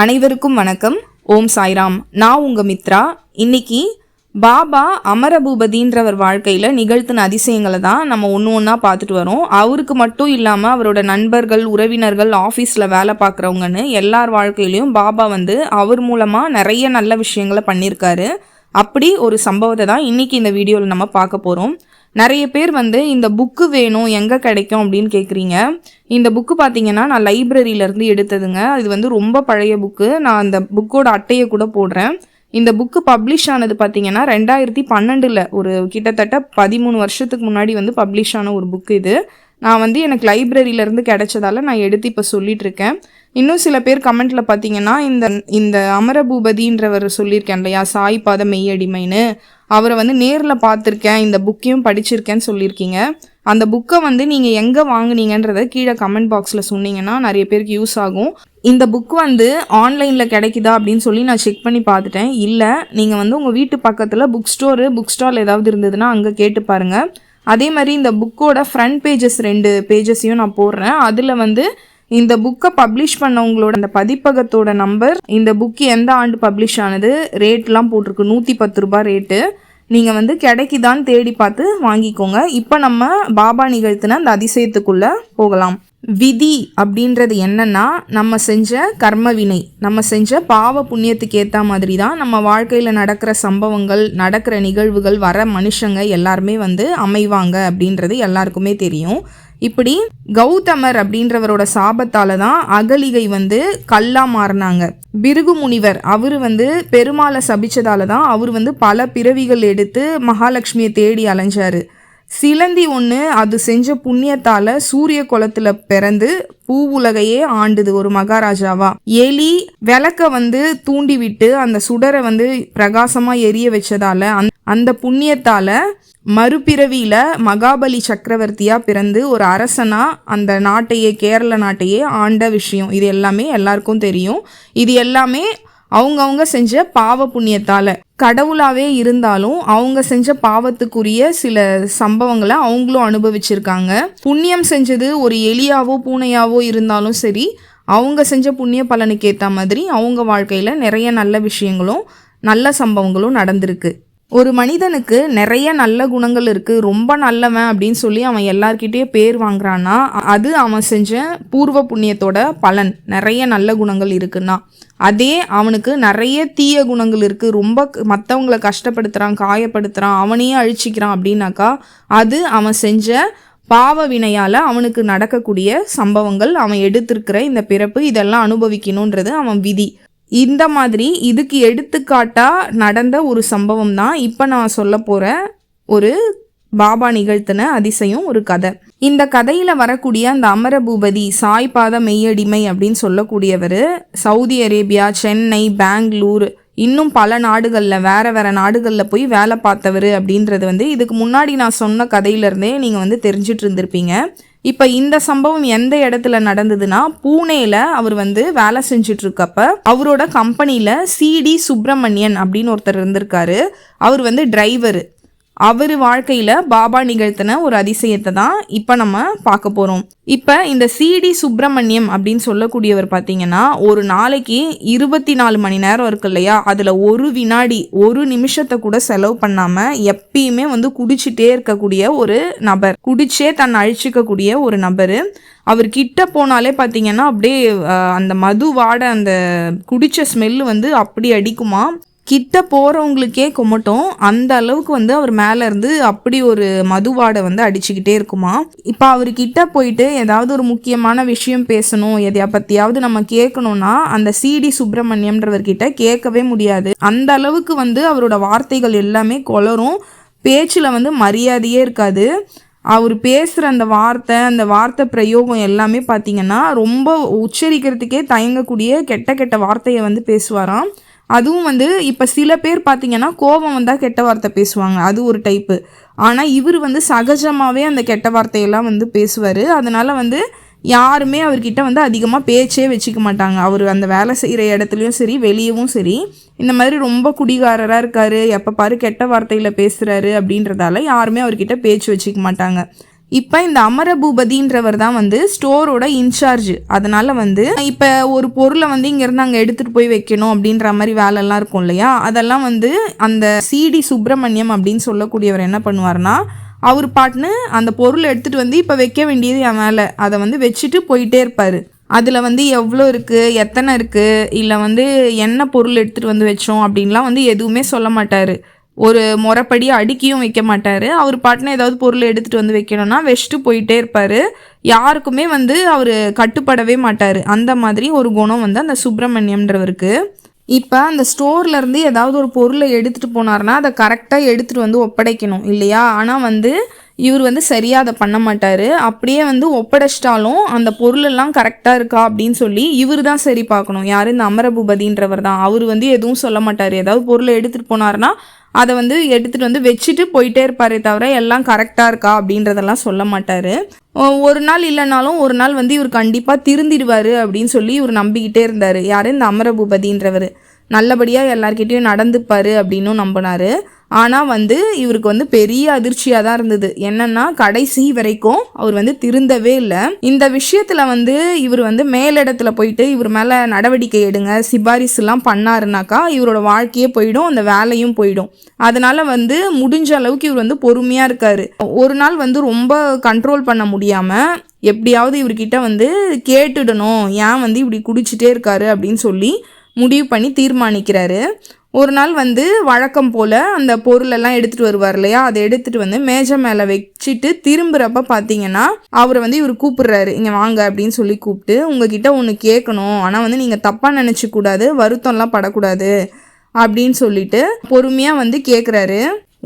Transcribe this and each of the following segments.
அனைவருக்கும் வணக்கம். ஓம் சாய்ராம். நான் உங்கள் மித்ரா. இன்னைக்கு பாபா அமரபூபதின்றவர் வாழ்க்கையில் நிகழ்த்தின அதிசயங்களை தான் நம்ம ஒன்று ஒன்றா பார்த்துட்டு வரோம். அவருக்கு மட்டும் இல்லாமல் அவரோட நண்பர்கள், உறவினர்கள், ஆஃபீஸில் வேலை பார்க்குறவங்கன்னு எல்லார் வாழ்க்கையிலையும் பாபா அவர் மூலமாக நிறைய நல்ல விஷயங்களை பண்ணியிருக்காரு. அப்படி ஒரு சம்பவத்தை தான் இன்றைக்கி இந்த வீடியோவில் நம்ம பார்க்க போகிறோம். நிறைய பேர் இந்த புக்கு வேணும், எங்கே கிடைக்கும் அப்படின்னு கேட்குறீங்க. இந்த புக்கு பார்த்தீங்கன்னா நான் லைப்ரரியிலேருந்து எடுத்ததுங்க. இது ரொம்ப பழைய புக்கு. நான் அந்த புக்கோட அட்டையை கூட போடுறேன். இந்த புக்கு பப்ளிஷ் ஆனது பார்த்தீங்கன்னா 2012 ஒரு கிட்டத்தட்ட 13 வருஷத்துக்கு முன்னாடி பப்ளிஷ் ஆன ஒரு புக்கு இது. நான் எனக்கு லைப்ரரியிலேருந்து கிடைச்சதால நான் எடுத்து இப்போ சொல்லிட்டு இருக்கேன். இன்னும் சில பேர் கமெண்ட்டில் பார்த்தீங்கன்னா இந்த அமரபூபதின்றவர் சொல்லியிருக்கேன் இல்லையா, சாய் பாத மெய்யடிமைன்னு, அவரை நேரில் பார்த்துருக்கேன், இந்த புக்கையும் படிச்சிருக்கேன்னு சொல்லியிருக்கீங்க. அந்த புக்கை நீங்கள் எங்கே வாங்குனீங்கன்றதை கீழே கமெண்ட் பாக்ஸில் சொன்னீங்கன்னா நிறைய பேருக்கு யூஸ் ஆகும். இந்த புக் ஆன்லைனில் கிடைக்குதா அப்படின்னு சொல்லி நான் செக் பண்ணி பார்த்துட்டேன். இல்லை, நீங்கள் உங்கள் வீட்டு பக்கத்தில் புக் ஸ்டால் ஏதாவது இருந்ததுன்னா அங்கே கேட்டு பாருங்கள். அதே மாதிரி இந்த புக்கோட ஃப்ரண்ட் பேஜஸ் 2 பேஜஸையும் நான் போடுறேன். அதில் இந்த புக்கை பப்ளிஷ் பண்ணவங்களோட அந்த பதிப்பகத்தோட நம்பர், இந்த புக்கு எந்த ஆண்டு பப்ளிஷ் ஆனது, ரேட்லாம் போட்டிருக்கு. 110 ரூபாய் ரேட்டு. நீங்கள் கிடைக்குதான்னு தேடி பார்த்து வாங்கிக்கோங்க. இப்போ நம்ம பாபா நிகழ்த்தின அந்த அதிசயத்துக்குள்ளே போகலாம். விதி அப்படின்றது என்னன்னா, நம்ம செஞ்ச கர்மவினை, நம்ம செஞ்ச பாவ புண்ணியத்துக்கு ஏற்ற மாதிரி தான் நம்ம வாழ்க்கையில் நடக்கிற சம்பவங்கள், நடக்கிற நிகழ்வுகள், வர மனுஷங்க எல்லாருமே அமைவாங்க அப்படின்றது எல்லாருக்குமே தெரியும். இப்படி கௌதமர் அப்படின்றவரோட சாபத்தால தான் அகலிகை கல்லா மாறினாங்க. பிருகு முனிவர் அவர் பெருமாளை சபிச்சதால தான் அவர் பல பிறவிகள் எடுத்து மகாலட்சுமியை தேடி அலைஞ்சாரு. சிலந்தி ஒன்று அது செஞ்ச புண்ணியத்தால சூரிய குலத்துல பிறந்து பூவுலகையே ஆண்டுது ஒரு மகாராஜாவா. எலி விளக்க தூண்டி விட்டு அந்த சுடரை பிரகாசமா எரிய வச்சதால அந்த புண்ணியத்தால மறுபிறவியில மகாபலி சக்கரவர்த்தியா பிறந்து ஒரு அரசனா அந்த நாட்டையே, கேரள நாட்டையே ஆண்ட விஷயம். இது எல்லாமே எல்லாருக்கும் தெரியும். இது எல்லாமே அவங்கவுங்க செஞ்ச பாவ புண்ணியத்தால. கடவுளாவே இருந்தாலும் அவங்க செஞ்ச பாவத்துக்குரிய சில சம்பவங்களை அவங்களும் அனுபவிச்சிருக்காங்க. புண்ணியம் செஞ்சது ஒரு எலியாவோ பூனையாவோ இருந்தாலும் சரி, அவங்க செஞ்ச புண்ணிய பலனுக்கு ஏற்ற மாதிரி அவங்க வாழ்க்கையில நிறைய நல்ல விஷயங்களும் நல்ல சம்பவங்களும் நடந்திருக்கு. ஒரு மனிதனுக்கு நிறைய நல்ல குணங்கள் இருக்குது, ரொம்ப நல்லவன் அப்படின்னு சொல்லி அவன் எல்லார்கிட்டயே பேர் வாங்குறான்னா அது அவன் செஞ்ச பூர்வ புண்ணியத்தோட பலன். நிறைய நல்ல குணங்கள் இருக்குன்னா, அதே அவனுக்கு நிறைய தீய குணங்கள் இருக்குது, ரொம்ப மற்றவங்களை கஷ்டப்படுத்துகிறான், காயப்படுத்துகிறான், அவனையே அழிச்சிக்கிறான் அப்படின்னாக்கா அது அவன் செஞ்ச பாவ வினையால் அவனுக்கு நடக்கக்கூடிய சம்பவங்கள், அவன் எடுத்திருக்கிற இந்த பிறப்பு, இதெல்லாம் அனுபவிக்கணுன்றது அவன் விதி. இந்த மாதிரி இதுக்கு எடுத்துக்காட்டா நடந்த ஒரு சம்பவம் தான் இப்போ நான் சொல்ல போகிற ஒரு பாபா நிகழ்த்தின அதிசயம், ஒரு கதை. இந்த கதையில் வரக்கூடிய அந்த அமரபூபதி, சாய் பாத மெய்யடிமை அப்படின்னு சொல்லக்கூடியவர் சவுதி அரேபியா, சென்னை, பெங்களூர், இன்னும் பல நாடுகளில் வேற நாடுகளில் போய் வேலை பார்த்தவர் அப்படின்றது இதுக்கு முன்னாடி நான் சொன்ன கதையிலேருந்தே நீங்கள் தெரிஞ்சிட்டு இருந்திருப்பீங்க. இப்போ இந்த சம்பவம் எந்த இடத்துல நடந்ததுன்னா, பூனேல அவர் வேலை செஞ்சுட்டு இருக்கப்ப அவரோட கம்பெனியில் சிடி சுப்பிரமணியன் அப்படின்னு ஒருத்தர் இருந்திருக்காரு. அவர் டிரைவரு. அவர் வாழ்க்கையில் பாபா நிகழ்த்தின ஒரு அதிசயத்தை தான் இப்போ நம்ம பார்க்க போகிறோம். இப்போ இந்த சிடி சுப்பிரமணியம் அப்படின்னு சொல்லக்கூடியவர் பார்த்தீங்கன்னா, ஒரு நாளைக்கு 24 மணி நேரம் இருக்கு இல்லையா, அதில் ஒரு வினாடி, ஒரு நிமிஷத்தை கூட செலவு பண்ணாமல் எப்பயுமே குடிச்சிட்டே இருக்கக்கூடிய ஒரு நபர், குடிச்சே தன்னை அழிச்சிக்கக்கூடிய ஒரு நபர். அவர் கிட்ட போனாலே பார்த்தீங்கன்னா அப்படியே அந்த மது வாட, அந்த குடிச்ச ஸ்மெல்லு அப்படி அடிக்குமா, கிட்ட போகிறவங்களுக்கே கொமட்டும். அந்த அளவுக்கு அவர் மேலே இருந்து அப்படி ஒரு மதுவாடை அடிச்சுக்கிட்டே இருக்குமா. இப்போ அவர்கிட்ட போயிட்டு ஏதாவது ஒரு முக்கியமான விஷயம் பேசணும், எதையா பற்றியாவது நம்ம கேட்கணும்னா அந்த சிடி சுப்பிரமணியம்ன்றவர்கிட்ட கேட்கவே முடியாது. அந்த அளவுக்கு அவரோட வார்த்தைகள் எல்லாமே கொளரும், பேச்சில் மரியாதையே இருக்காது. அவர் பேசுகிற அந்த வார்த்தை பிரயோகம் எல்லாமே பார்த்தீங்கன்னா ரொம்ப உச்சரிக்கிறதுக்கே தயங்கக்கூடிய கெட்ட வார்த்தையை பேசுவாராம். அதுவும் இப்போ சில பேர் பார்த்தீங்கன்னா கோபம் வந்தால் கெட்ட வார்த்தை பேசுவாங்க, அது ஒரு டைப்பு. ஆனால் இவர் சகஜமாகவே அந்த கெட்ட வார்த்தையெல்லாம் பேசுவார். அதனால் யாருமே அவர்கிட்ட அதிகமாக பேச்சே வச்சுக்க மாட்டாங்க. அவர் அந்த வேலை செய்கிற இடத்துலையும் சரி, வெளியவும் சரி, இந்த மாதிரி ரொம்ப குடிகாரராக இருக்கார், எப்போ பாரு கெட்ட வார்த்தையில் பேசுகிறாரு அப்படின்றதால யாருமே அவர்கிட்ட பேச்சு வச்சுக்க மாட்டாங்க. இப்போ இந்த அமரபூபதின்றவர் தான் வந்து ஸ்டோரோட இன்சார்ஜ். அதனால வந்து இப்போ ஒரு பொருளை வந்து இங்கேருந்து அங்கே எடுத்துகிட்டு போய் வைக்கணும் அப்படின்ற மாதிரி வேலைலாம் இருக்கும் இல்லையா, அதெல்லாம் வந்து அந்த சிடி சுப்பிரமணியம் அப்படின்னு சொல்லக்கூடியவர் என்ன பண்ணுவார்னா, அவர் பாட்டுன்னு அந்த பொருளை எடுத்துகிட்டு வந்து இப்போ வைக்க வேண்டியது என் மேலே, அதை வந்து வச்சுட்டு போயிட்டே இருப்பார். அதில் வந்து எவ்வளோ இருக்குது, எத்தனை இருக்குது, இல்லை வந்து என்ன பொருள் எடுத்துகிட்டு வந்து வச்சோம் அப்படின்லாம் வந்து எதுவுமே சொல்ல மாட்டார். ஒரு முறைப்படி அடுக்கியும் வைக்க மாட்டார். அவர் பாட்டுன்னு ஏதாவது பொருள் எடுத்துகிட்டு வந்து வைக்கணும்னா வச்சுட்டு போயிட்டே இருப்பார். யாருக்குமே வந்து அவர் கட்டுப்படவே மாட்டார். அந்த மாதிரி ஒரு குணம் வந்து அந்த சுப்பிரமணியம்ன்றவருக்கு. இப்போ அந்த ஸ்டோர்லேருந்து ஏதாவது ஒரு பொருளை எடுத்துகிட்டு போனார்னா அதை கரெக்டாக எடுத்துகிட்டு வந்து ஒப்படைக்கணும் இல்லையா. ஆனால் வந்து இவர் வந்து சரியாக அதை பண்ண மாட்டார். அப்படியே வந்து ஒப்படைச்சிட்டாலும் அந்த பொருளெல்லாம் கரெக்டாக இருக்கா அப்படின்னு சொல்லி இவர் தான் சரி பார்க்கணும். யார்? இந்த அமரபூபதின்றவர் தான். அவர் வந்து எதுவும் சொல்ல மாட்டார். ஏதாவது பொருளை எடுத்துகிட்டு போனார்னா அதை வந்து எடுத்துகிட்டு வந்து வச்சுட்டு போயிட்டே இருப்பாரே தவிர எல்லாம் கரெக்டாக இருக்கா அப்படின்றதெல்லாம் சொல்ல மாட்டார். ஒரு நாள் இல்லைனாலும் ஒரு நாள் வந்து இவர் கண்டிப்பாக திருந்திடுவார் அப்படின்னு சொல்லி இவர் நம்பிக்கிட்டே இருந்தார். யார்? இந்த அமரபூபதின்றவர். நல்லபடியாக எல்லார்கிட்டையும் நடந்துப்பார் அப்படின்னும் நம்பினார். ஆனால் வந்து இவருக்கு வந்து பெரிய அதிர்ச்சியாக தான் இருந்தது. என்னன்னா கடைசி வரைக்கும் அவர் வந்து திருந்தவே இல்லை. இந்த விஷயத்தில் வந்து இவர் வந்து மேலிடத்துல போயிட்டு இவர் மேலே நடவடிக்கை எடுங்க சிபாரிசுலாம் பண்ணாருனாக்கா இவரோட வாழ்க்கையே போயிடும், அந்த வேலையும் போயிடும். அதனால வந்து முடிஞ்ச அளவுக்கு இவர் வந்து பொறுமையாக இருக்காரு. ஒரு நாள் வந்து ரொம்ப கண்ட்ரோல் பண்ண முடியாமல் எப்படியாவது இவர்கிட்ட வந்து கேட்டுடணும், ஏன் வந்து இப்படி குடிச்சிட்டே இருக்காரு அப்படின்னு சொல்லி முடிவு பண்ணி தீர்மானிக்கிறாரு. ஒரு நாள் வந்து வழக்கம் போல் அந்த பொருளெல்லாம் எடுத்துகிட்டு வருவார் இல்லையா, அதை எடுத்துகிட்டு வந்து மேஜை மேலே வச்சுட்டு திரும்புகிறப்ப பார்த்தீங்கன்னா அவரை வந்து இவர் கூப்பிடுறாரு, இங்கே வாங்க அப்படின்னு சொல்லி கூப்பிட்டு, உங்ககிட்ட ஒன்று கேட்கணும், ஆனால் வந்து நீங்கள் தப்பாக நினச்சிக்கூடாது, வருத்தம்லாம் படக்கூடாது அப்படின்னு சொல்லிட்டு பொறுமையாக வந்து கேட்குறாரு.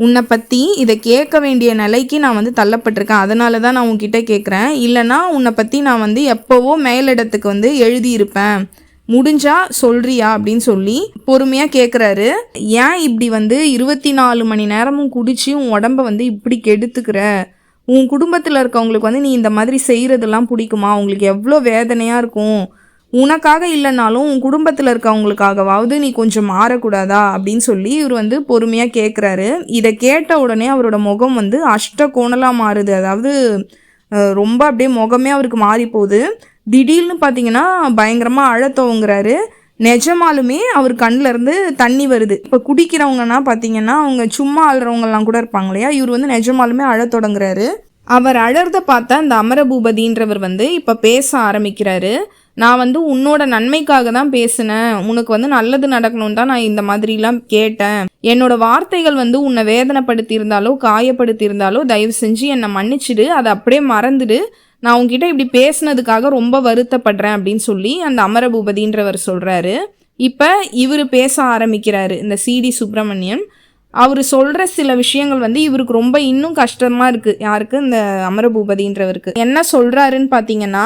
உன்னை பற்றி இதை கேட்க வேண்டிய நிலைக்கு நான் வந்து தள்ளப்பட்டிருக்கேன், அதனால தான் நான் உன்கிட்ட கேட்குறேன். இல்லைனா உன்னை பற்றி நான் வந்து எப்போவோ மேலிடத்துக்கு வந்து எழுதியிருப்பேன், முடிஞ்சா சொல்றியா அப்படின்னு சொல்லி பொறுமையாக கேட்குறாரு. ஏன் இப்படி வந்து 24 மணி நேரமும் குடிச்சு உன் உடம்ப வந்து இப்படி கெடுத்துக்கிற? உன் குடும்பத்தில் இருக்கவங்களுக்கு வந்து நீ இந்த மாதிரி செய்கிறதெல்லாம் பிடிக்குமா? உங்களுக்கு எவ்வளோ வேதனையாக இருக்கும்? உனக்காக இல்லைனாலும் உன் குடும்பத்தில் இருக்கவங்களுக்காகவாவது நீ கொஞ்சம் மாறக்கூடாதா அப்படின்னு சொல்லி இவர் வந்து பொறுமையாக கேட்குறாரு. இதை கேட்ட உடனே அவரோட முகம் வந்து அஷ்ட கோணலாக மாறுது. அதாவது ரொம்ப அப்படியே முகமே அவருக்கு மாறி போகுது. திடீர்னு பார்த்தீங்கன்னா பயங்கரமாக அழத்தவங்கிறாரு. நிஜமாலுமே அவர் கண்ணில் இருந்து தண்ணி வருது. இப்போ குடிக்கிறவங்கன்னா பார்த்தீங்கன்னா அவங்க சும்மா அழுறவங்கலாம் கூட இருப்பாங்க இல்லையா, இவர் வந்து நிஜமாலுமே அழத் தொடங்குறாரு. அவர் அழறத பார்த்தா இந்த அமரபூபதின்றவர் வந்து இப்போ பேச ஆரம்பிக்கிறாரு. நான் வந்து உன்னோட நன்மைக்காக தான் பேசினேன், உனக்கு வந்து நல்லது நடக்கணும்னு தான் நான் இந்த மாதிரிலாம் கேட்டேன். என்னோட வார்த்தைகள் வந்து உன்னை வேதனைப்படுத்தி இருந்தாலோ காயப்படுத்தி இருந்தாலோ தயவு செஞ்சு என்னை மன்னிச்சிடு, அதை அப்படியே மறந்துடு. நான் உங்ககிட்ட இப்படி பேசினதுக்காக ரொம்ப வருத்தப்படுறேன் அப்படின்னு சொல்லி அந்த அமரபூபதின்றவர் சொல்கிறாரு. இப்போ இவர் பேச ஆரம்பிக்கிறாரு, இந்த சிடி சுப்பிரமணியன். அவர் சொல்கிற சில விஷயங்கள் வந்து இவருக்கு ரொம்ப இன்னும் கஷ்டமாக இருக்குது. யாருக்கு? இந்த அமரபூபதின்றவருக்கு. என்ன சொல்கிறாருன்னு பார்த்தீங்கன்னா,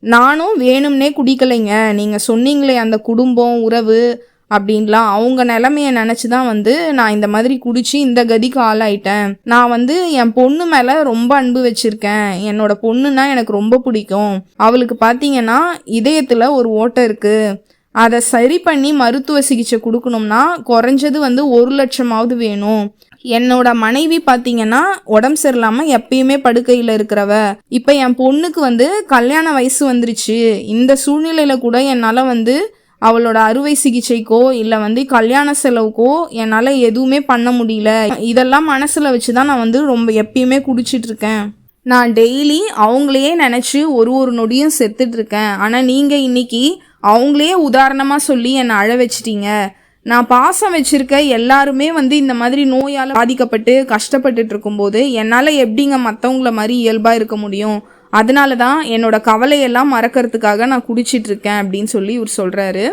நானும் வேணும்னே குடிக்கலைங்க, நீங்கள் சொன்னீங்களே அந்த குடும்பம் உறவு அப்படின்லாம், அவங்க நிலைமையை நினச்சி தான் வந்து நான் இந்த மாதிரி குடிச்சு இந்த கதிக்கு ஆளாயிட்டேன். நான் வந்து என் பொண்ணு மேலே ரொம்ப அன்பு வச்சுருக்கேன், என்னோட பொண்ணுன்னா எனக்கு ரொம்ப பிடிக்கும். அவளுக்கு பார்த்தீங்கன்னா இதயத்தில் ஒரு ஓட்டை இருக்குது, அதை சரி பண்ணி மருத்துவ சிகிச்சை கொடுக்கணும்னா குறைஞ்சது வந்து 1 லட்சமாவது வேணும். என்னோட மனைவி பார்த்தீங்கன்னா உடம்பு சரியில்லாமல் எப்பயுமே படுக்கையில் இருக்கிறவ. இப்போ என் பொண்ணுக்கு வந்து கல்யாண வயசு வந்துருச்சு. இந்த சூழ்நிலையில் கூட என்னால் வந்து அவளோட அறுவை சிகிச்சைக்கோ இல்லை வந்து கல்யாண செலவுக்கோ என்னால் எதுவுமே பண்ண முடியல. இதெல்லாம் மனசில் வச்சு தான் நான் வந்து ரொம்ப எப்பயுமே குடிச்சிட்ருக்கேன். நான் டெய்லி அவங்களையே நினச்சி ஒரு நொடியும் செத்துட்ருக்கேன். ஆனால் நீங்கள் இன்னைக்கு அவங்களையே உதாரணமாக சொல்லி என்னை அழ வச்சிட்டீங்க. நான் பாசம் வச்சுருக்க எல்லாருமே வந்து இந்த மாதிரி நோயால் பாதிக்கப்பட்டு கஷ்டப்பட்டுட்டு இருக்கும்போது என்னால் எப்படிங்க மற்றவங்கள மாதிரி இயல்பாக இருக்க முடியும்? அதனால தான் என்னோட கவலையெல்லாம் மறக்கிறதுக்காக நான் குடிச்சிட்ருக்கேன் அப்படின்னு சொல்லி இவர் சொல்கிறாரு.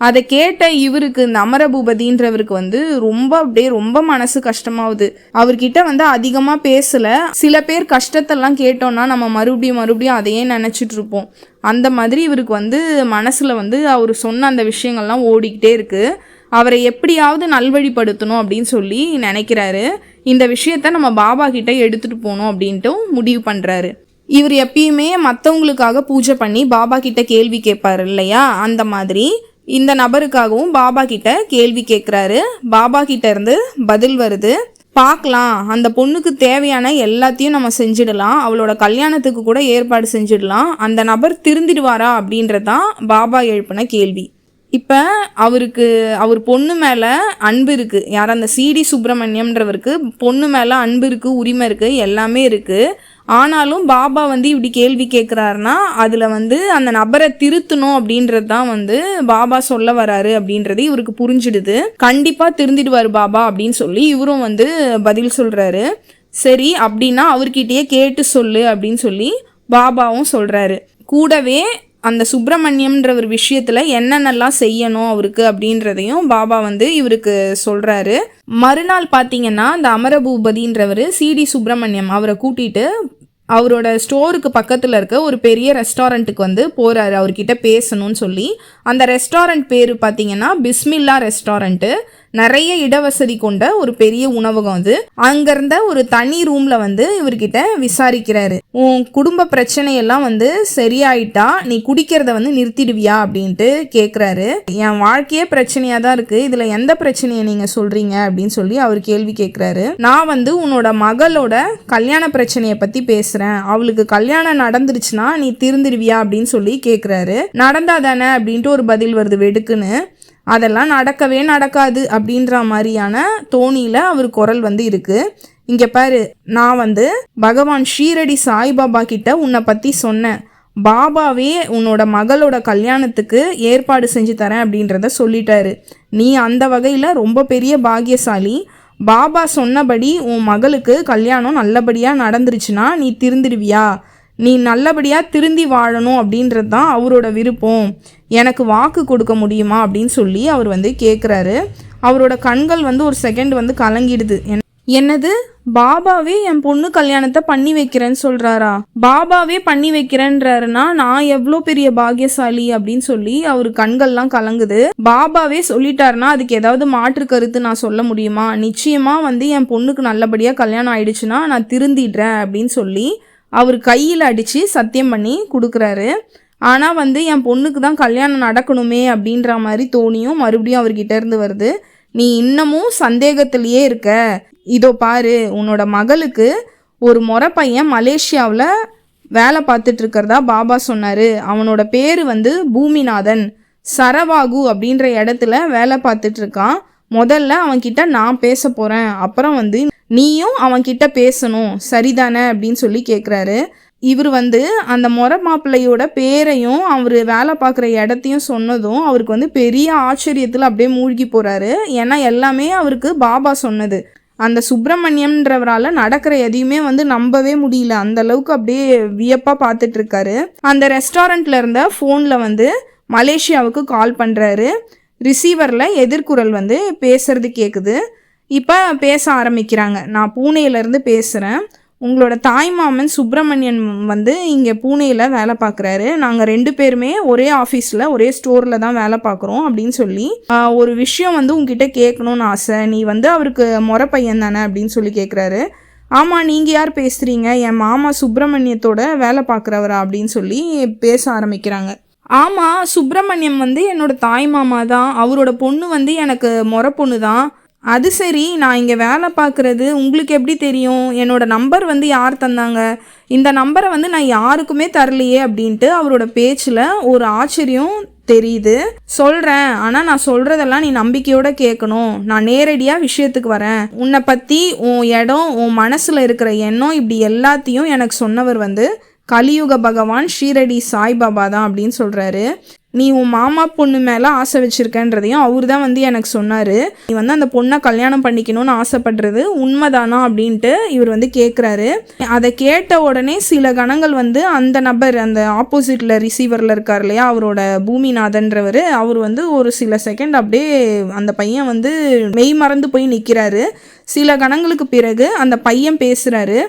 அதை கேட்ட இவருக்கு, இந்த அமரபூபதின்றவருக்கு வந்து ரொம்ப மனசு கஷ்டமாகுது. அவர்கிட்ட வந்து அதிகமாக பேசலை. சில பேர் கஷ்டத்தெல்லாம் கேட்டோன்னா நம்ம மறுபடியும் அதையே நினச்சிட்டு இருப்போம். அந்த மாதிரி இவருக்கு வந்து மனசில் வந்து அவர் சொன்ன அந்த விஷயங்கள்லாம் ஓடிக்கிட்டே இருக்குது. அவரை எப்படியாவது நல்வழிப்படுத்தணும் அப்படின்னு சொல்லி நினைக்கிறாரு. இந்த விஷயத்த நம்ம பாபா கிட்ட எடுத்துகிட்டு போகணும் அப்படின்ட்டு முடிவு பண்ணுறாரு. இவர் எப்பயுமே மற்றவங்களுக்காக பூஜை பண்ணி பாபா கிட்ட கேள்வி கேட்பாரு இல்லையா, அந்த மாதிரி இந்த நபருக்காகவும் பாபா கிட்ட கேள்வி கேட்குறாரு. பாபா கிட்ட இருந்து பதில் வருது. பார்க்கலாம், அந்த பொண்ணுக்கு தேவையான எல்லாத்தையும் நம்ம செஞ்சிடலாம், அவளோட கல்யாணத்துக்கு கூட ஏற்பாடு செஞ்சிடலாம், அந்த நபர் திருந்திடுவாரா அப்படின்றதான் பாபா எழுப்பின கேள்வி. இப்போ அவர் பொண்ணு மேலே அன்பு இருக்குது. யார்? அந்த சிடி சுப்பிரமணியம்ன்றவருக்கு பொண்ணு மேலே அன்பு இருக்குது, உரிமை இருக்குது, எல்லாமே இருக்குது. ஆனாலும் பாபா இப்படி கேள்வி கேட்குறாருன்னா அதில் அந்த நபரை திருத்தணும் அப்படின்றது தான் பாபா சொல்ல வராரு அப்படின்றது இவருக்கு புரிஞ்சிடுது. கண்டிப்பாக திருந்திடுவார் பாபா அப்படின்னு சொல்லி இவரும் பதில் சொல்கிறாரு. சரி, அப்படின்னா அவர்கிட்டயே கேட்டு சொல்லு அப்படின்னு சொல்லி பாபாவும் சொல்கிறாரு. கூடவே அந்த சுப்பிரமணியம்ன்ற ஒரு விஷயத்தில் என்னென்னலாம் செய்யணும் அவருக்கு அப்படின்றதையும் பாபா இவருக்கு சொல்கிறாரு. மறுநாள் பார்த்தீங்கன்னா அந்த அமரபூபதின்றவர் சிடி சுப்பிரமணியம் அவரை கூட்டிகிட்டு அவரோட ஸ்டோருக்கு பக்கத்தில் இருக்க ஒரு பெரிய ரெஸ்டாரண்ட்டுக்கு போகிறாரு அவர்கிட்ட பேசணும்னு சொல்லி. அந்த ரெஸ்டாரண்ட் பேர் பார்த்தீங்கன்னா பிஸ்மில்லா ரெஸ்டாரண்ட்டு. நிறைய இடவசதி கொண்ட ஒரு பெரிய உணவகம் அது. அங்கிருந்த ஒரு தனி ரூம்ல இவர்கிட்ட விசாரிக்கிறாரு. உன் குடும்ப பிரச்சனையெல்லாம் சரியாயிட்டா நீ குடிக்கிறத நிறுத்திடுவியா அப்படின்ட்டு கேட்குறாரு. என் வாழ்க்கையே பிரச்சனையா தான் இருக்கு, இதுல எந்த பிரச்சனையை நீங்க சொல்றீங்க அப்படின்னு சொல்லி அவர் கேள்வி கேட்குறாரு. நான் உன்னோட மகளோட கல்யாண பிரச்சனையை பத்தி பேசுறேன், அவளுக்கு கல்யாணம் நடந்துருச்சுன்னா நீ திருந்திடுவியா அப்படின்னு சொல்லி கேட்குறாரு. நடந்தாதானே அப்படின்ட்டு ஒரு பதில் வருது வெடுக்குன்னு. அதெல்லாம் நடக்கவே நடக்காது அப்படின்ற மாதிரியான தோணியில் அவர் குரல் இருக்கு. இங்கே பாரு, நான் பகவான் ஷீரடி சாய்பாபா கிட்ட உன்னை பற்றி சொன்னேன். பாபாவே உன்னோட மகளோட கல்யாணத்துக்கு ஏற்பாடு செஞ்சு தரேன் அப்படின்றத சொல்லிட்டாரு. நீ அந்த வகையில் ரொம்ப பெரிய பாக்கியசாலி. பாபா சொன்னபடி உன் மகளுக்கு கல்யாணம் நல்லபடியாக நடந்துருச்சுன்னா நீ திருந்திடுவியா? நீ நல்லபடியாக திருந்தி வாழணும் அப்படின்றது தான் அவரோட விருப்பம். எனக்கு வாக்கு கொடுக்க முடியுமா அப்படின்னு சொல்லி அவர் கேட்குறாரு. அவரோட கண்கள் ஒரு செகண்ட் கலங்கிடுது. என்னது, பாபாவே என் பொண்ணு கல்யாணத்தை பண்ணி வைக்கிறேன்னு சொல்கிறாரா? பாபாவே பண்ணி வைக்கிறேன்றாருன்னா நான் எவ்வளோ பெரிய பாக்கியசாலி அப்படின்னு சொல்லி அவர் கண்கள்லாம் கலங்குது. பாபாவே சொல்லிட்டாருன்னா அதுக்கு ஏதாவது மாற்று கருத்து நான் சொல்ல முடியுமா? நிச்சயமாக என் பொண்ணுக்கு நல்லபடியாக கல்யாணம் ஆயிடுச்சுன்னா நான் திருந்திடுறேன் அப்படின்னு சொல்லி அவர் கையில் அடித்து சத்தியம் பண்ணி கொடுக்குறாரு. ஆனால் என் பொண்ணுக்கு தான் கல்யாணம் நடக்கணுமே அப்படின்ற மாதிரி தோணியும் மறுபடியும் அவர்கிட்ட இருந்து வருது. நீ இன்னமும் சந்தேகத்திலேயே இருக்க. இதோ பாரு, உன்னோட மகளுக்கு ஒரு முறை பையன் மலேசியாவில் வேலை பார்த்துட்டு இருக்கிறதா பாபா சொன்னார். அவனோட பேர் பூமிநாதன். சரவாகு அப்படின்ற இடத்துல வேலை பார்த்துட்டு இருக்கான். முதல்ல அவன்கிட்ட நான் பேச போகிறேன், அப்புறம் நீயும் அவன்கிட்ட பேசணும், சரிதானே அப்படின்னு சொல்லி கேட்குறாரு. இவர் அந்த முறை மாப்பிள்ளையோட பேரையும் அவர் வேலை பார்க்குற இடத்தையும் சொன்னதும் அவருக்கு பெரிய ஆச்சரியத்தில் அப்படியே மூழ்கி போகிறாரு. ஏன்னா எல்லாமே அவருக்கு பாபா சொன்னது. அந்த சுப்பிரமணியம்ன்றவரால் நடக்கிற எதையுமே நம்பவே முடியல. அந்த அளவுக்கு அப்படியே வியப்பாக பார்த்துட்டு இருக்காரு. அந்த ரெஸ்டாரண்ட்ல இருந்த ஃபோனில் மலேசியாவுக்கு கால் பண்ணுறாரு. ரிசீவரில் எதிர்குரல் பேசுறது கேட்குது. இப்போ பேச ஆரம்பிக்கிறாங்க. நான் பூனேலேருந்து பேசுகிறேன். உங்களோட தாய்மாமன் சுப்பிரமணியன் இங்கே பூனேயில் வேலை பார்க்குறாரு. நாங்கள் 2 பேருமே ஒரே ஆஃபீஸில் ஒரே ஸ்டோரில் தான் வேலை பார்க்குறோம் அப்படின்னு சொல்லி ஒரு விஷயம் உங்ககிட்ட கேட்கணுன்னு ஆசை. நீ அவருக்கு முறை பையன் தானே அப்படின்னு சொல்லி கேட்குறாரு. ஆமாம், நீங்கள் யார் பேசுகிறீங்க? என் மாமா சுப்பிரமணியத்தோட வேலை பார்க்குறவரா அப்படின்னு சொல்லி பேச ஆரம்பிக்கிறாங்க. ஆமாம், சுப்பிரமணியம் என்னோட தாய் மாமா தான். அவரோட பொண்ணு எனக்கு முறை பொண்ணு தான். அது சரி, நான் இங்கே வேலை பார்க்குறது உங்களுக்கு எப்படி தெரியும்? என்னோட நம்பர் யார் தந்தாங்க? இந்த நம்பரை நான் யாருக்குமே தரலையே அப்படின்ட்டு அவரோட பேச்சில் ஒரு ஆச்சரியம் தெரியுது. சொல்கிறேன், ஆனால் நான் சொல்கிறதெல்லாம் நீ நம்பிக்கையோடு கேட்கணும். நான் நேரடியாக விஷயத்துக்கு வரேன். உன்னை பற்றி, உன் இடம், உன் மனசில் இருக்கிற எண்ணம், இப்படி எல்லாத்தையும் எனக்கு சொன்னவர் கலியுக பகவான் ஷீரடி சாய்பாபா தான் அப்படின்னு சொல்கிறாரு. நீ உன் மாமா பொண்ணு மேலே ஆசை வச்சுருக்கன்றதையும் அவர் தான் எனக்கு சொன்னார். நீ அந்த பொண்ணை கல்யாணம் பண்ணிக்கணும்னு ஆசைப்படுறது உண்மைதானா அப்படின்ட்டு இவர் கேட்குறாரு. அதை கேட்ட உடனே சில கணங்கள் அந்த நபர், அந்த ஆப்போசிட்டில் ரிசீவரில் இருக்கார் இல்லையா, அவரோட பூமிநாதன்றவர், அவர் ஒரு சில செகண்ட் அப்படியே அந்த பையன் மெய் மறந்து போய் நிற்கிறாரு. சில கணங்களுக்கு பிறகு அந்த பையன் பேசுகிறாரு.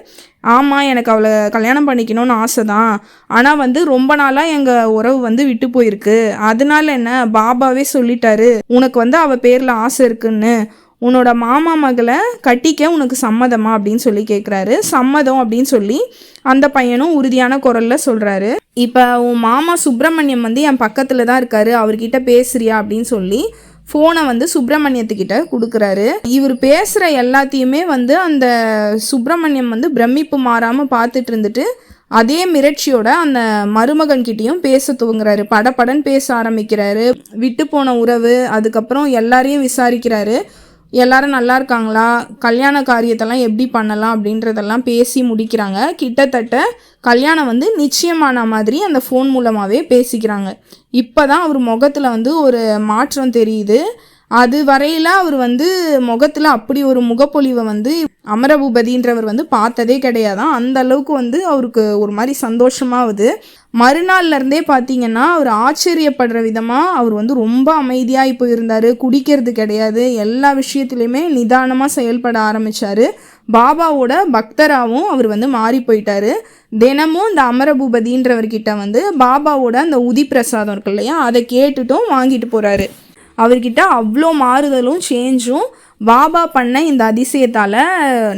ஆமாம், எனக்கு அவளை கல்யாணம் பண்ணிக்கணும்னு ஆசை தான். ஆனால் ரொம்ப நாளாக எங்கள் உறவு விட்டு போயிருக்கு. அதனால என்ன, பாபாவே சொல்லிட்டாரு உனக்கு அவள் பேரில் ஆசை இருக்குன்னு. உன்னோட மாமா மகளை கட்டிக்க உனக்கு சம்மதமா அப்படின்னு சொல்லி கேட்குறாரு. சம்மதம் அப்படின்னு சொல்லி அந்த பையனும் உறுதியான குரலில் சொல்கிறாரு. இப்போ உன் மாமா சுப்பிரமணியம் என் பக்கத்தில் தான் இருக்காரு, அவர்கிட்ட பேசுறியா அப்படின்னு சொல்லி ஃபோனை வந்து சுப்பிரமணியத்துக்கிட்ட கொடுக்குறாரு. இவர் பேசுகிற எல்லாத்தையுமே வந்து அந்த சுப்பிரமணியம் வந்து பிரமிப்பு மாறாமல் பார்த்துட்டு இருந்துட்டு அதே மிரட்சியோட அந்த மருமகன்கிட்டையும் பேச துவங்குறாரு. படபடன்னு பேச ஆரம்பிக்கிறாரு. விட்டு போன உறவு, அதுக்கப்புறம் எல்லாரையும் விசாரிக்கிறாரு. எல்லாரும் நல்லா இருக்காங்களா, கல்யாண காரியத்தெல்லாம் எப்படி பண்ணலாம் அப்படின்றதெல்லாம் பேசி முடிக்கிறாங்க. கிட்டத்தட்ட கல்யாணம் வந்து நிச்சயமான மாதிரி அந்த ஃபோன் மூலமாகவே பேசிக்கிறாங்க. இப்போ தான் அவர் முகத்தில் வந்து ஒரு மாற்றம் தெரியுது. அது வரையில் அவர் வந்து முகத்தில் அப்படி ஒரு முகப்பொலிவை வந்து அமரபூபதின்றவர் வந்து பார்த்ததே கிடையாதான். அந்த அளவுக்கு வந்து அவருக்கு ஒரு மாதிரி சந்தோஷமாகுது. மறுநாள்லேருந்தே பார்த்தீங்கன்னா அவர் ஆச்சரியப்படுற விதமாக அவர் வந்து ரொம்ப அமைதியாக இப்போ இருந்தார். குடிக்கிறது கிடையாது, எல்லா விஷயத்துலையுமே நிதானமாக செயல்பட ஆரம்பித்தார். பாபாவோட பக்தராகவும் அவர் வந்து மாறி போயிட்டார். தினமும் இந்த அமரபூபதின்றவர்கிட்ட வந்து பாபாவோட அந்த உதி பிரசாதம் இருக்கு இல்லையா, அதை கேட்டுட்டும் வாங்கிட்டு போகிறாரு. அவர்கிட்ட அவ்வளோ மாறுதலும் சேஞ்சும் பாபா பண்ண இந்த அதிசயத்தால்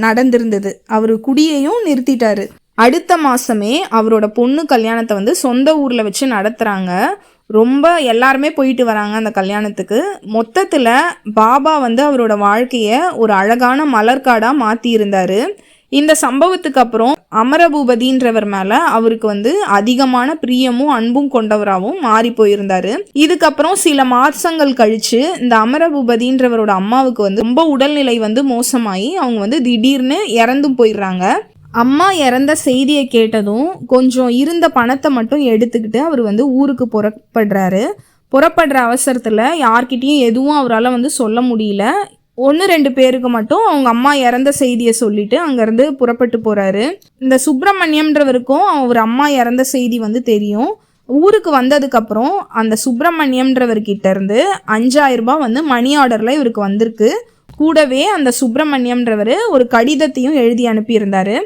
நடந்திருந்தது. அவர் குடியையும் நிறுத்திட்டாரு. அடுத்த மாதமே அவரோட பொண்ணு கல்யாணத்தை வந்து சொந்த ஊரில் வச்சு நடத்துகிறாங்க. ரொம்ப எல்லாருமே போயிட்டு வராங்க அந்த கல்யாணத்துக்கு. மொத்தத்தில் பாபா வந்து அவரோட வாழ்க்கையை ஒரு அழகான மலர்காடாக மாற்றி இருந்தார். இந்த சம்பவத்துக்கு அப்புறம் அமரபூபதின்றவர் மேலே அவருக்கு வந்து அதிகமான பிரியமும் அன்பும் கொண்டவராகவும் மாறி போயிருந்தாரு. இதுக்கப்புறம் சில மாசங்கள் கழிச்சு இந்த அமரபூபதின்றவரோட அம்மாவுக்கு வந்து ரொம்ப உடல்நிலை வந்து மோசமாகி அவங்க வந்து திடீர்னு இறந்தும் போயிடுறாங்க. அம்மா இறந்த செய்தியை கேட்டதும் கொஞ்சம் இருந்த பணத்தை மட்டும் எடுத்துக்கிட்டு அவர் வந்து ஊருக்கு புறப்படுற அவசரத்தில் யார்கிட்டையும் எதுவும் அவரால் வந்து சொல்ல முடியல. 1-2 பேருக்கு மட்டும் அவங்க அம்மா இறந்த செய்தியை சொல்லிட்டு அங்கேருந்து புறப்பட்டு போகிறாரு. இந்த சுப்பிரமணியம்ன்றவருக்கும் அவர் அம்மா இறந்த செய்தி வந்து தெரியும். ஊருக்கு வந்ததுக்கப்புறம் அந்த சுப்பிரமணியம்ன்றவர்கிட்ட இருந்து 5000 ரூபாய் வந்து மணி ஆர்டரில் இவருக்கு வந்திருக்கு. கூடவே அந்த சுப்பிரமணியம்ன்றவர் ஒரு கடிதத்தையும் எழுதி அனுப்பியிருந்தார்.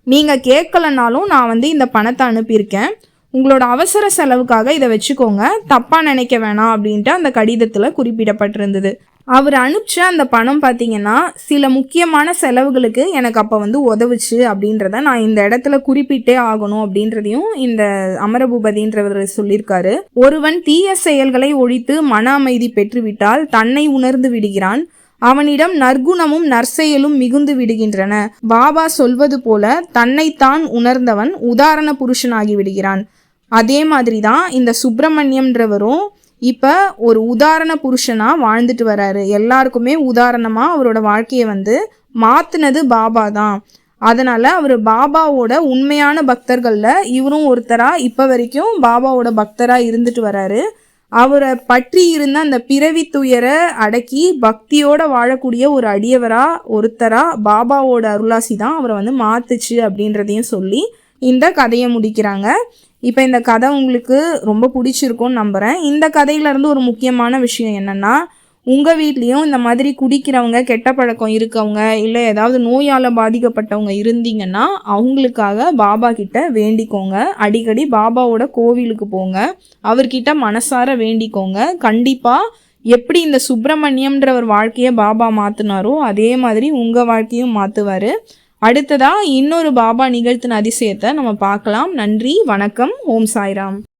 நீங்கள் கேட்கலனாலும் நான் வந்து இந்த பணத்தை அனுப்பியிருக்கேன், உங்களோட அவசர செலவுக்காக இதை வச்சுக்கோங்க, தப்பாக நினைக்க வேணாம் அப்படின்ட்டு அந்த கடிதத்தில் குறிப்பிடப்பட்டிருந்தது. அவர் அனுப்பிச்ச அந்த பணம் பார்த்தீங்கன்னா சில முக்கியமான செலவுகளுக்கு எனக்கு அப்போ வந்து உதவுச்சு அப்படின்றத நான் இந்த இடத்துல குறிப்பிட்டே ஆகணும் அப்படின்றதையும் இந்த அமரபூபதின்றவர் சொல்லியிருக்காரு. ஒருவன் தீய செயல்களை ஒழித்து மன அமைதி பெற்றுவிட்டால் தன்னை உணர்ந்து விடுகிறான். அவனிடம் நற்குணமும் நற்செயலும் மிகுந்து விடுகின்றன. பாபா சொல்வது போல தன்னைத்தான் உணர்ந்தவன் உதாரண புருஷனாகி விடுகிறான். அதே மாதிரி தான் இந்த சுப்பிரமணியம்ன்றவரும் இப்போ ஒரு உதாரண புருஷனாக வாழ்ந்துட்டு வராரு. எல்லாருக்குமே உதாரணமாக அவரோட வாழ்க்கையை வந்து மாற்றினது பாபா தான். அதனால் அவர் பாபாவோட உண்மையான பக்தர்களில் இவரும் ஒருத்தராக இப்போ வரைக்கும் பாபாவோட பக்தராக இருந்துட்டு வராரு. அவரை பற்றி இருந்த அந்த பிறவி துயரை அடக்கி பக்தியோடு வாழக்கூடிய ஒரு அடியவராக ஒருத்தராக பாபாவோட அருளாசி தான் அவரை வந்து மாற்றுச்சு அப்படின்றதையும் சொல்லி இந்த கதையை முடிக்கிறாங்க. இப்போ இந்த கதை உங்களுக்கு ரொம்ப பிடிச்சிருக்கும்னு நம்புகிறேன். இந்த கதையிலேருந்து ஒரு முக்கியமான விஷயம் என்னென்னா, உங்கள் வீட்லேயும் இந்த மாதிரி குடிக்கிறவங்க, கெட்ட பழக்கம் இருக்கவங்க, இல்லை ஏதாவது நோயால் பாதிக்கப்பட்டவங்க இருந்தீங்கன்னா அவங்களுக்காக பாபா கிட்ட வேண்டிக்கோங்க. அடிக்கடி பாபாவோட கோவிலுக்கு போங்க, அவர்கிட்ட மனசார வேண்டிக்கோங்க. கண்டிப்பாக எப்படி இந்த சுப்பிரமணியம்ன்றவர் வாழ்க்கையை பாபா மாற்றினாரோ அதே மாதிரி உங்கள் வாழ்க்கையும் மாற்றுவார். அடுத்ததாக இன்னொரு பாபா நிகழ்த்தின அதிசயத்தை நம்ம பார்க்கலாம். நன்றி, வணக்கம், ஓம் சாய்ராம்.